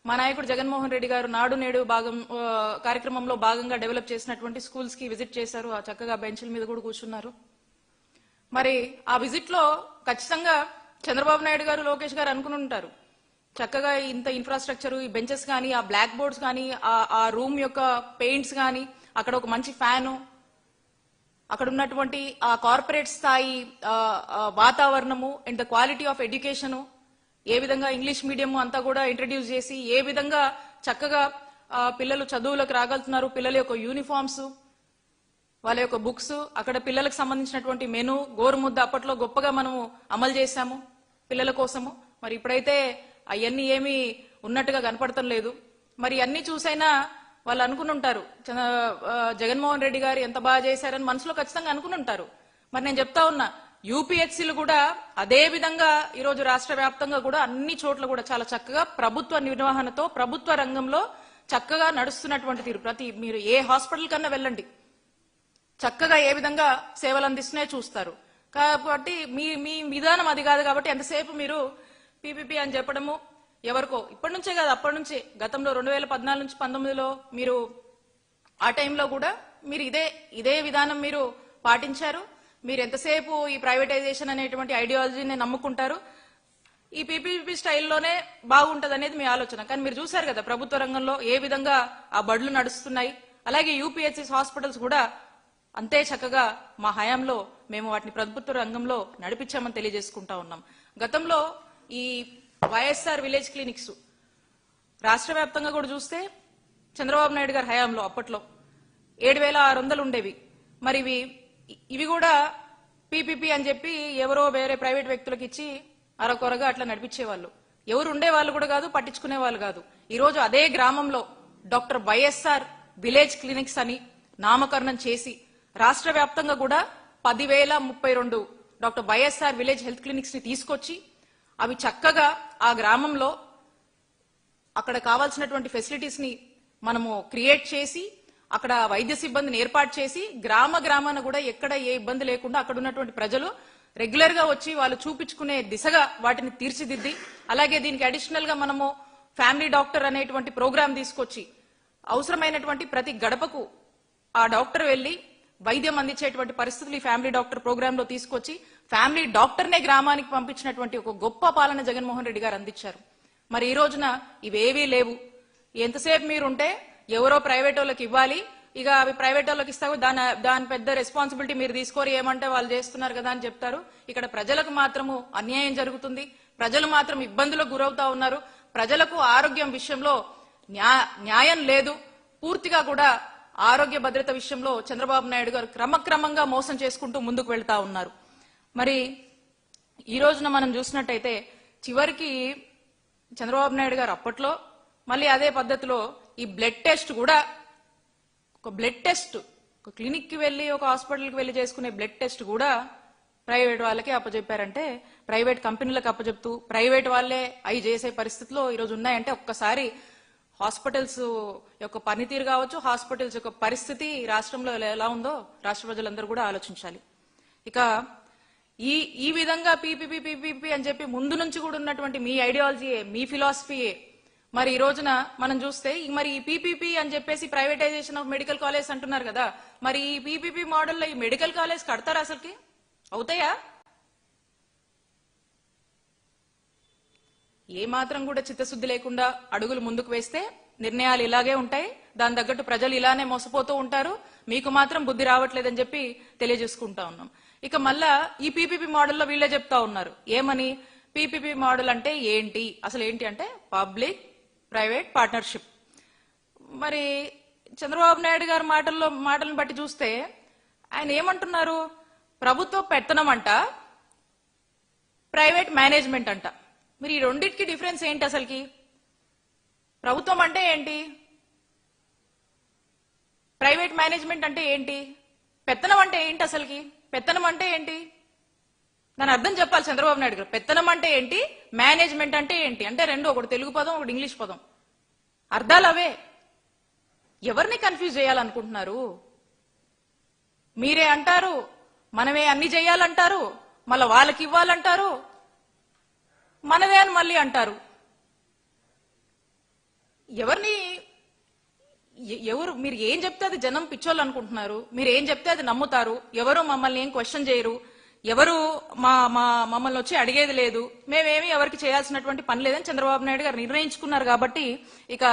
మా నాయకుడు జగన్మోహన్ రెడ్డి గారు నాడు నేడు కార్యక్రమంలో భాగంగా డెవలప్ చేసినటువంటి స్కూల్స్ కి విజిట్ చేశారు. ఆ చక్కగా బెంచ్ల మీద కూడా కూర్చున్నారు. మరి ఆ విజిట్ లో ఖచ్చితంగా చంద్రబాబు నాయుడు గారు లోకేష్ గారు అనుకుని ఉంటారు, చక్కగా ఇంత ఇన్ఫ్రాస్ట్రక్చర్, ఈ బెంచెస్ కానీ, ఆ బ్లాక్ బోర్డ్స్ కానీ, ఆ రూమ్ యొక్క పెయింట్స్ కానీ, అక్కడ ఒక మంచి ఫ్యాను, అక్కడ ఉన్నటువంటి ఆ కార్పొరేట్ స్థాయి వాతావరణము and the quality of education, ఏ విధంగా ఇంగ్లీష్ మీడియం అంతా కూడా ఇంట్రడ్యూస్ చేసి ఏ విధంగా చక్కగా పిల్లలు చదువులకు రాగలుగుతున్నారు, పిల్లల యొక్క యూనిఫామ్స్, వాళ్ళ యొక్క బుక్స్, అక్కడ పిల్లలకు సంబంధించినటువంటి మెను, గోరుముద్ద అప్పట్లో గొప్పగా మనము అమలు చేశాము పిల్లల కోసము. మరి ఇప్పుడైతే అవన్నీ ఏమీ ఉన్నట్టుగా కనపడటం లేదు. మరి అన్ని చూసైనా వాళ్ళు అనుకుని ఉంటారు, జగన్మోహన్ రెడ్డి గారు ఎంత బాగా చేశారని మనసులో ఖచ్చితంగా అనుకుని ఉంటారు. మరి నేను చెప్తా ఉన్నా, యూపీహెచ్సీలు కూడా అదే విధంగా ఈరోజు రాష్ట్ర వ్యాప్తంగా కూడా అన్ని చోట్ల కూడా చాలా చక్కగా ప్రభుత్వ నిర్వహణతో ప్రభుత్వ రంగంలో చక్కగా నడుస్తున్నటువంటి తీరు. మీరు ఏ హాస్పిటల్ కన్నా వెళ్ళండి, చక్కగా ఏ విధంగా సేవలు అందిస్తున్నాయో చూస్తారు. కాబట్టి మీ విధానం అది కాదు. కాబట్టి ఎంతసేపు మీరు పీపీపీ అని చెప్పడము ఎవరికో, ఇప్పటి నుంచే కాదు అప్పటి నుంచే, గతంలో 2014 నుంచి 19లో మీరు ఆ టైంలో కూడా మీరు ఇదే విధానం మీరు పాటించారు. మీరు ఎంతసేపు ఈ ప్రైవేటైజేషన్ అనేటువంటి ఐడియాలజీని నమ్ముకుంటారు. ఈ పీపీపీ స్టైల్లోనే బాగుంటది అనేది మీ ఆలోచన. కానీ మీరు చూశారు కదా ప్రభుత్వ రంగంలో ఏ విధంగా ఆ బడులు నడుస్తున్నాయి. అలాగే యూపీహెచ్సీ హాస్పిటల్స్ కూడా అంతే చక్కగా మా హయాంలో మేము వాటిని ప్రభుత్వ రంగంలో నడిపించామని తెలియజేసుకుంటా ఉన్నాం. గతంలో ఈ వైఎస్ఆర్ విలేజ్ క్లినిక్స్ రాష్ట్ర వ్యాప్తంగా కూడా చూస్తే చంద్రబాబు నాయుడు గారి హయాంలో అప్పట్లో 7,600 ఉండేవి. మరి ఇవి కూడా పీపీపీ అని చెప్పి ఎవరో వేరే ప్రైవేట్ వ్యక్తులకు ఇచ్చి అరకొరగా అట్లా నడిపించేవాళ్ళు. ఎవరు ఉండేవాళ్ళు కూడా కాదు, పట్టించుకునే వాళ్ళు కాదు. ఈ రోజు అదే గ్రామంలో డాక్టర్ వైఎస్ఆర్ విలేజ్ క్లినిక్స్ అని నామకరణం చేసి రాష్ట్ర వ్యాప్తంగా కూడా 10,032 doctor YSR village health clinics ని తీసుకొచ్చి అవి చక్కగా ఆ గ్రామంలో అక్కడ కావాల్సినటువంటి ఫెసిలిటీస్ ని మనము క్రియేట్ చేసి అక్కడ వైద్య సిబ్బందిని ఏర్పాటు చేసి గ్రామాన కూడా ఎక్కడ ఏ ఇబ్బంది లేకుండా అక్కడ ఉన్నటువంటి ప్రజలు రెగ్యులర్ గా వచ్చి వాళ్ళు చూపించుకునే దిశగా వాటిని తీర్చిదిద్ది, అలాగే దీనికి అడిషనల్ గా మనము ఫ్యామిలీ డాక్టర్ అనేటువంటి ప్రోగ్రాం తీసుకొచ్చి అవసరమైనటువంటి ప్రతి గడపకు ఆ డాక్టర్ వెళ్లి వైద్యం అందించేటువంటి పరిస్థితులు ఈ ఫ్యామిలీ డాక్టర్ ప్రోగ్రామ్ లో తీసుకొచ్చి ఫ్యామిలీ డాక్టర్నే గ్రామానికి పంపించినటువంటి ఒక గొప్ప పాలన జగన్మోహన్ రెడ్డి గారు అందించారు. మరి ఈ రోజున ఇవేవీ లేవు. ఎంతసేపు మీరుంటే ఎవరో ప్రైవేట్ వాళ్ళకి ఇవ్వాలి, ఇక అవి ప్రైవేట్ వాళ్ళకి ఇస్తావు, దాని పెద్ద రెస్పాన్సిబిలిటీ మీరు తీసుకోరు, ఏమంటే వాళ్ళు చేస్తున్నారు కదా అని చెప్తారు. ఇక్కడ ప్రజలకు మాత్రము అన్యాయం జరుగుతుంది, ప్రజలు మాత్రం ఇబ్బందులకు గురవుతా ఉన్నారు. ప్రజలకు ఆరోగ్యం విషయంలో న్యాయం లేదు. పూర్తిగా కూడా ఆరోగ్య భద్రత విషయంలో చంద్రబాబు నాయుడు గారు క్రమక్రమంగా మోసం చేసుకుంటూ ముందుకు వెళ్తా ఉన్నారు. మరి ఈ రోజున మనం చూసినట్టయితే చివరికి చంద్రబాబు నాయుడు గారు అప్పట్లో మళ్ళీ అదే పద్ధతిలో ఈ బ్లడ్ టెస్ట్ కూడా, ఒక బ్లడ్ టెస్ట్ ఒక క్లినిక్ కి వెళ్లి ఒక హాస్పిటల్కి వెళ్లి చేసుకునే బ్లడ్ టెస్ట్ కూడా ప్రైవేట్ వాళ్ళకే అప్పచెప్పారంటే, ప్రైవేట్ కంపెనీలకు అప్పచెప్తూ ప్రైవేట్ వాళ్లే అవి చేసే పరిస్థితిలో ఈరోజు ఉన్నాయంటే ఒక్కసారి హాస్పిటల్స్ యొక్క పనితీరు కావచ్చు, హాస్పిటల్స్ యొక్క పరిస్థితి రాష్ట్రంలో ఎలా ఉందో రాష్ట్ర ప్రజలందరూ కూడా ఆలోచించాలి. ఇక ఈ విధంగా పీపీపీ అని చెప్పి ముందు నుంచి కూడా ఉన్నటువంటి మీ ఐడియాలజీయే, మీ ఫిలాసఫీయే మరి ఈ రోజున మనం చూస్తే మరి ఈ పీపీపీ అని చెప్పేసి ప్రైవేటైజేషన్ ఆఫ్ మెడికల్ కాలేజ్ అంటున్నారు కదా, మరి ఈ పీపీపీ మోడల్లో ఈ మెడికల్ కాలేజ్ కడతారా? అసలుకి అవుతాయా? ఏ మాత్రం కూడా చిత్తశుద్ధి లేకుండా అడుగులు ముందుకు వేస్తే నిర్ణయాలు ఇలాగే ఉంటాయి, దాని తగ్గట్టు ప్రజలు ఇలానే మోసపోతూ ఉంటారు. మీకు మాత్రం బుద్ధి రావట్లేదని చెప్పి తెలియజేసుకుంటా ఉన్నాం. ఇక మళ్ళా ఈ పీపీపీ మోడల్లో వీళ్ళే చెప్తా ఉన్నారు ఏమని, పీపీపీ మోడల్ అంటే ఏంటి, అసలు ఏంటి అంటే పబ్లిక్ ప్రైవేట్ పార్ట్నర్షిప్. మరి చంద్రబాబు నాయుడు గారి మాటలను బట్టి చూస్తే ఆయన ఏమంటున్నారు, ప్రభుత్వ పెత్తనం అంట, ప్రైవేట్ మేనేజ్మెంట్ అంట. మరి ఈ రెండింటికి డిఫరెన్స్ ఏంటి అసలుకి? ప్రభుత్వం అంటే ఏంటి, ప్రైవేట్ మేనేజ్మెంట్ అంటే ఏంటి, పెత్తనం అంటే ఏంటి అసలుకి? పెత్తనం అంటే ఏంటి దాని అర్థం చెప్పాలి చంద్రబాబు నాయుడు గారు. పెత్తనం అంటే ఏంటి, మేనేజ్మెంట్ అంటే ఏంటి అంటే రెండు, ఒకటి తెలుగు పదం ఒకటి ఇంగ్లీష్ పదం, అర్థాలు అవే. ఎవరిని కన్ఫ్యూజ్ చేయాలనుకుంటున్నారు? మీరే అంటారు మనమే అన్ని చేయాలంటారు, మళ్ళీ వాళ్ళకి ఇవ్వాలంటారు, మనదే అని మళ్ళీ అంటారు. ఎవరిని ఎవరు మీరు ఏం చెప్తే అది జనం పిచ్చోళ్ళు అనుకుంటున్నారు, మీరు ఏం చెప్తే అది నమ్ముతారు, ఎవరు మమ్మల్ని ఏం క్వశ్చన్ చేయరు, ఎవరు మమ్మల్ని వచ్చి అడిగేది లేదు, మేమేమి ఎవరికి చేయాల్సినటువంటి పని లేదని చంద్రబాబు నాయుడు గారు నిర్ణయించుకున్నారు. కాబట్టి ఇక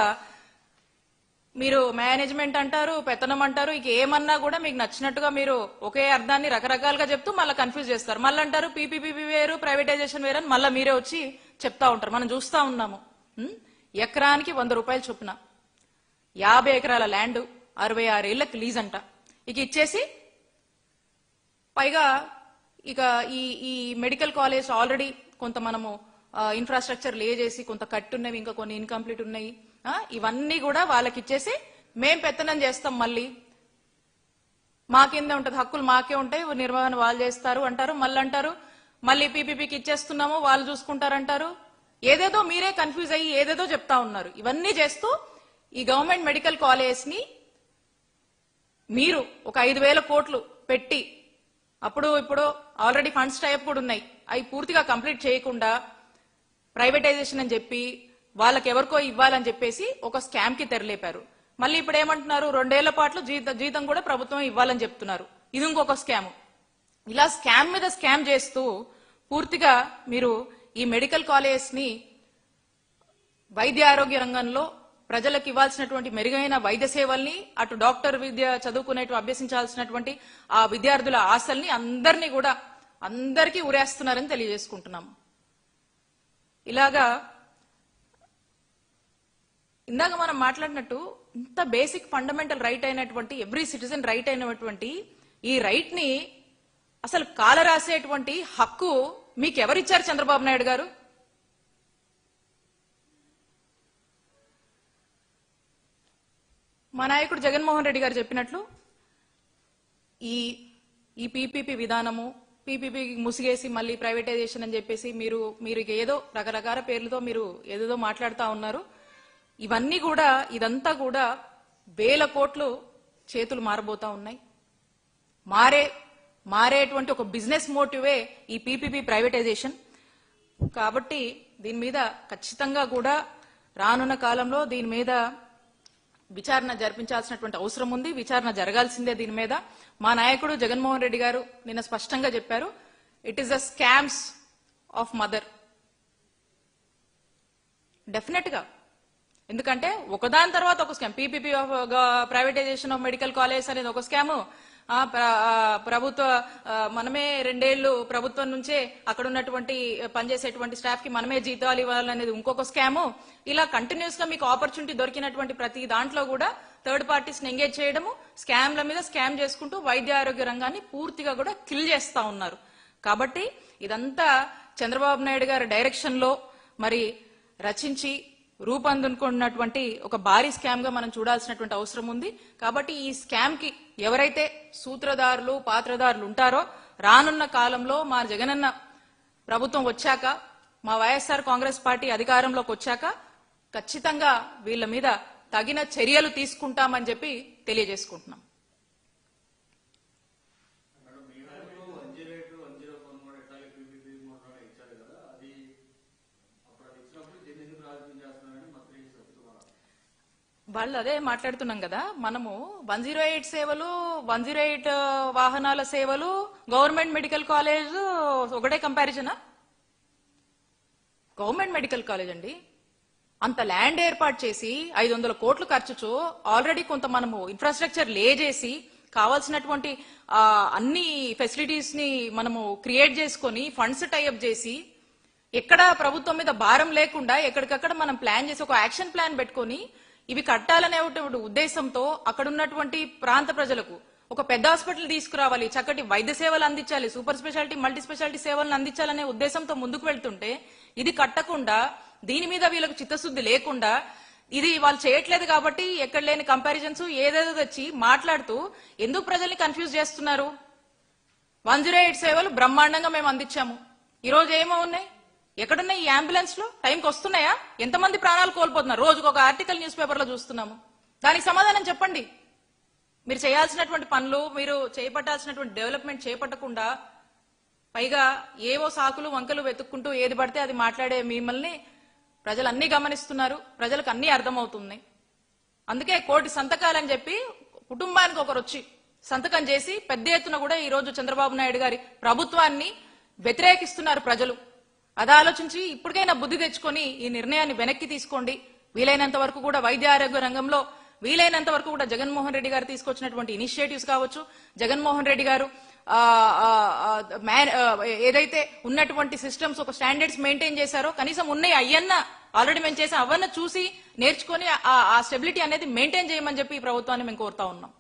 మీరు మేనేజ్మెంట్ అంటారు, పెత్తనం అంటారు, ఇక ఏమన్నా కూడా మీకు నచ్చినట్టుగా మీరు ఒకే అర్థాన్ని రకరకాలుగా చెప్తూ మళ్ళీ కన్ఫ్యూజ్ చేస్తారు. మళ్ళీ అంటారు పీపీపీ వేరు, ప్రైవేటైజేషన్ వేరు అని మళ్ళీ మీరే వచ్చి చెప్తా ఉంటారు. మనం చూస్తా ఉన్నాము. ఎకరానికి 100 రూపాయలు చొప్పున 50 ఎకరాల ల్యాండ్ 66 ఏళ్లకు లీజ్ అంట. ఇక ఇచ్చేసి పైగా ఇక ఈ మెడికల్ కాలేజ్ ఆల్రెడీ కొంత మనము ఇన్ఫ్రాస్ట్రక్చర్ లే చేసి కొంత కట్టున్నవి, ఇంకా కొన్ని ఇన్కంప్లీట్ ఉన్నాయి. ఇవన్నీ కూడా వాళ్ళకి ఇచ్చేసి మేం పెత్తనం చేస్తాం, మళ్ళీ మాకిందే ఉంటది, హక్కులు మాకే ఉంటాయి, నిర్వహణ వాళ్ళు చేస్తారు అంటారు. మళ్ళీ అంటారు మళ్ళీ పీపీపీకి ఇచ్చేస్తున్నాము వాళ్ళు చూసుకుంటారంటారు. ఏదేదో మీరే కన్ఫ్యూజ్ అయ్యి ఏదేదో చెప్తా ఉన్నారు. ఇవన్నీ చేస్తూ ఈ గవర్నమెంట్ మెడికల్ కాలేజ్ ని మీరు ఒక 5,000 కోట్లు పెట్టి, అప్పుడు ఇప్పుడు ఆల్రెడీ ఫండ్స్ టైప్ కూడా ఉన్నాయి, అవి పూర్తిగా కంప్లీట్ చేయకుండా ప్రైవేటైజేషన్ అని చెప్పి వాళ్ళకి ఎవరికో ఇవ్వాలని చెప్పేసి ఒక స్కామ్ కి తెరలేపారు. మళ్ళీ ఇప్పుడు ఏమంటున్నారు, 2 ఏళ్ల పాటు జీతం కూడా ప్రభుత్వం ఇవ్వాలని చెప్తున్నారు. ఇది ఇంకొక స్కామ్. ఇలా స్కామ్ మీద స్కామ్ చేస్తూ పూర్తిగా మీరు ఈ మెడికల్ కాలేజ్ ని వైద్య ఆరోగ్య రంగంలో ప్రజలకు ఇవ్వాల్సినటువంటి మెరుగైన వైద్య సేవల్ని, అటు డాక్టర్ విద్య చదువుకునేటు అభ్యసించాల్సినటువంటి ఆ విద్యార్థుల ఆశల్ని అందరికీ ఉరేస్తున్నారని తెలియజేసుకుంటున్నాం. ఇలాగా ఇందాక మనం మాట్లాడినట్టు ఇంత బేసిక్ ఫండమెంటల్ రైట్ అయినటువంటి, ఎవ్రీ సిటిజన్ రైట్ అయినటువంటి ఈ రైట్ ని అసలు కాలరాసేటువంటి హక్కు మీకెవరిచ్చారు చంద్రబాబు నాయుడు గారు? మా నాయకుడు జగన్మోహన్ రెడ్డి గారు చెప్పినట్లు ఈ పీపీపీ విధానము, పీపీపీ ముసిగేసి మళ్ళీ ప్రైవేటైజేషన్ అని చెప్పేసి మీరు ఏదో రకరకాల పేర్లతో మీరు ఏదేదో మాట్లాడుతూ ఉన్నారు. ఇవన్నీ కూడా, ఇదంతా కూడా 1000 కోట్లు చేతులు మారబోతా ఉన్నాయి. మారేటువంటి ఒక బిజినెస్ మోటివే ఈ పీపీపీ ప్రైవేటైజేషన్. కాబట్టి దీని మీద ఖచ్చితంగా కూడా రానున్న కాలంలో దీని మీద విచారణ జరిపించాల్సినటువంటి అవసరం ఉంది. విచారణ జరగాల్సిందే దీని మీద. మా నాయకుడు జగన్మోహన్ రెడ్డి గారు నిన్న స్పష్టంగా చెప్పారు, it is the scams of mother. Definite గా, ఎందుకంటే ఒకదాని తర్వాత ఒక scam, PPP privatization of medical college అనేది ఒక స్కాము, ప్రభుత్వ మనమే 2 ఏళ్లు ప్రభుత్వం నుంచే అక్కడ ఉన్నటువంటి పనిచేసేటువంటి స్టాఫ్ కి మనమే జీతాలు ఇవ్వాలనేది ఇంకొక స్కాము. ఇలా కంటిన్యూస్ గా మీకు ఆపర్చునిటీ దొరికినటువంటి ప్రతి దాంట్లో కూడా థర్డ్ పార్టీస్ ని ఎంగేజ్ చేయడము, స్కామ్ల మీద స్కామ్ చేసుకుంటూ వైద్య ఆరోగ్య రంగాన్ని పూర్తిగా కూడా కిల్ చేస్తా ఉన్నారు. కాబట్టి ఇదంతా చంద్రబాబు నాయుడు గారి డైరెక్షన్ లో మరి రచించి రూపొందుకున్నటువంటి ఒక భారీ స్కామ్ గా మనం చూడాల్సినటువంటి అవసరం ఉంది. కాబట్టి ఈ స్కామ్ కి ఎవరైతే సూత్రధారులు, పాత్రధారులు ఉంటారో రానున్న కాలంలో మా జగనన్న ప్రభుత్వం వచ్చాక, మా వైఎస్ఆర్ కాంగ్రెస్ పార్టీ అధికారంలోకి వచ్చాక ఖచ్చితంగా వీళ్ళ మీద తగిన చర్యలు తీసుకుంటామని చెప్పి తెలియజేసుకుంటున్నాం. వాళ్ళు అదే మాట్లాడుతున్నాం కదా, మనము 108 సేవలు, 108 వాహనాల సేవలు, గవర్నమెంట్ మెడికల్ కాలేజ్ ఒకటే కంపారిజనా? గవర్నమెంట్ మెడికల్ కాలేజ్ అండి, అంత ల్యాండ్ ఏర్పాటు చేసి 500 కోట్లు ఖర్చుతో ఆల్రెడీ కొంత మనము ఇన్ఫ్రాస్ట్రక్చర్ లే చేసి కావాల్సినటువంటి అన్ని ఫెసిలిటీస్ ని మనము క్రియేట్ చేసుకొని ఫండ్స్ టైఅప్ చేసి ఎక్కడ ప్రభుత్వం మీద భారం లేకుండా ఎక్కడికక్కడ మనం ప్లాన్ చేసి ఒక యాక్షన్ ప్లాన్ పెట్టుకొని ఇవి కట్టాలనే ఉద్దేశంతో అక్కడ ఉన్నటువంటి ప్రాంత ప్రజలకు ఒక పెద్ద హాస్పిటల్ తీసుకురావాలి, చక్కటి వైద్య సేవలు అందించాలి, సూపర్ స్పెషాలిటీ, మల్టీ స్పెషాలిటీ సేవలను అందించాలనే ఉద్దేశంతో ముందుకు వెళ్తుంటే ఇది కట్టకుండా, దీని మీద వీళ్ళకు చిత్తశుద్ధి లేకుండా, ఇది వాళ్ళు చేయట్లేదు కాబట్టి ఎక్కడ లేని కంపారిజన్స్ ఏదేదో తెచ్చి మాట్లాడుతూ ఎందుకు ప్రజల్ని కన్ఫ్యూజ్ చేస్తున్నారు? 108 సేవలు బ్రహ్మాండంగా మేము అందించాము. ఈ రోజు ఏమో ఉన్నాయి, ఎక్కడున్నాయి ఈ అంబులెన్స్ లో? టైంకి వస్తున్నాయా? ఎంతమంది ప్రాణాలు కోల్పోతున్నారు? రోజుకు ఒక ఆర్టికల్ న్యూస్ పేపర్ లో చూస్తున్నాము. దానికి సమాధానం చెప్పండి. మీరు చేయాల్సినటువంటి పనులు, మీరు చేపట్టాల్సినటువంటి డెవలప్మెంట్ చేపట్టకుండా పైగా ఏవో సాకులు వంకలు వెతుక్కుంటూ ఏది పడితే అది మాట్లాడే మిమ్మల్ని ప్రజలు అన్ని గమనిస్తున్నారు, ప్రజలకు అన్ని అర్థమవుతుంది. అందుకే 1 కోటి సంతకాలని చెప్పి కుటుంబానికి ఒకరు వచ్చి సంతకం చేసి పెద్ద ఎత్తున కూడా ఈ రోజు చంద్రబాబు నాయుడు గారి ప్రభుత్వాన్ని వ్యతిరేకిస్తున్నారు ప్రజలు. అది ఆలోచించి ఇప్పటికైనా బుద్ధి తెచ్చుకొని ఈ నిర్ణయాన్ని వెనక్కి తీసుకోండి. వీలైనంత వరకు కూడా వైద్య ఆరోగ్య రంగంలో వీలైనంత వరకు కూడా జగన్మోహన్ రెడ్డి గారు తీసుకొచ్చినటువంటి ఇనిషియేటివ్స్ కావచ్చు, జగన్మోహన్ రెడ్డి గారు ఏదైతే ఉన్నటువంటి సిస్టమ్స్ ఒక స్టాండర్డ్స్ మెయింటైన్ చేశారో కనీసం ఉన్నాయి అయ్యన్న ఆల్రెడీ మేము చేసాం అవన్నీ చూసి నేర్చుకుని ఆ స్టెబిలిటీ అనేది మెయింటైన్ చేయమని చెప్పి ఈ ప్రభుత్వాన్ని మేము కోరుతా ఉన్నాం.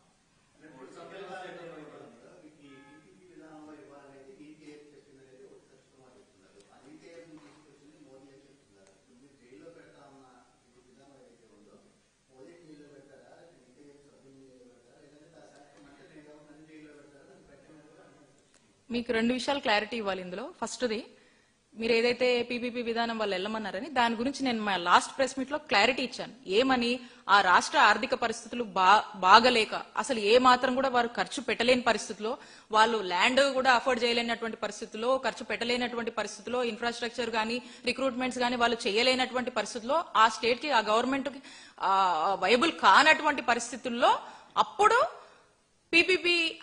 మీకు 2 విషయాలు క్లారిటీ ఇవ్వాలి ఇందులో. ఫస్ట్ది, మీరు ఏదైతే పీపీపీ విధానం వాళ్ళు వెళ్ళమన్నారని దాని గురించి నేను మా లాస్ట్ ప్రెస్ మీట్ లో క్లారిటీ ఇచ్చాను. ఏమని, ఆ రాష్ట్ర ఆర్థిక పరిస్థితులు బాగలేక అసలు ఏ మాత్రం కూడా వారు ఖర్చు పెట్టలేని పరిస్థితిలో, వాళ్ళు ల్యాండ్ కూడా అఫోర్డ్ చేయలేనటువంటి పరిస్థితుల్లో, ఖర్చు పెట్టలేనటువంటి పరిస్థితుల్లో, ఇన్ఫ్రాస్ట్రక్చర్ గానీ రిక్రూట్మెంట్స్ గానీ వాళ్ళు చేయలేనటువంటి పరిస్థితుల్లో, ఆ స్టేట్ కి ఆ గవర్నమెంట్ కి వైబుల్ కానటువంటి పరిస్థితుల్లో అప్పుడు పీపీపీ